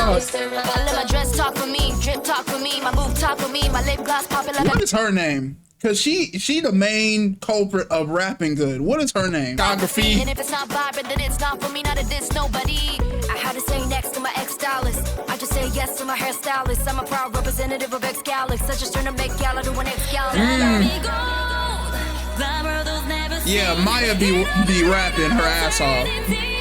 I let my dress talk for me, drip talk for me, my move talk for me, my lip gloss popping like. What is her name? Cause she the main culprit of rapping good. What is her name? Geography. And if it's not vibrant, then it's not for me, not a diss nobody. I had to say next to my ex-stylist. I just say yes to my hairstylist. I'm a proud representative of ex-Galax. I just turn a Met Gala to an ex-Gala. Yeah, Maya be rapping her ass off.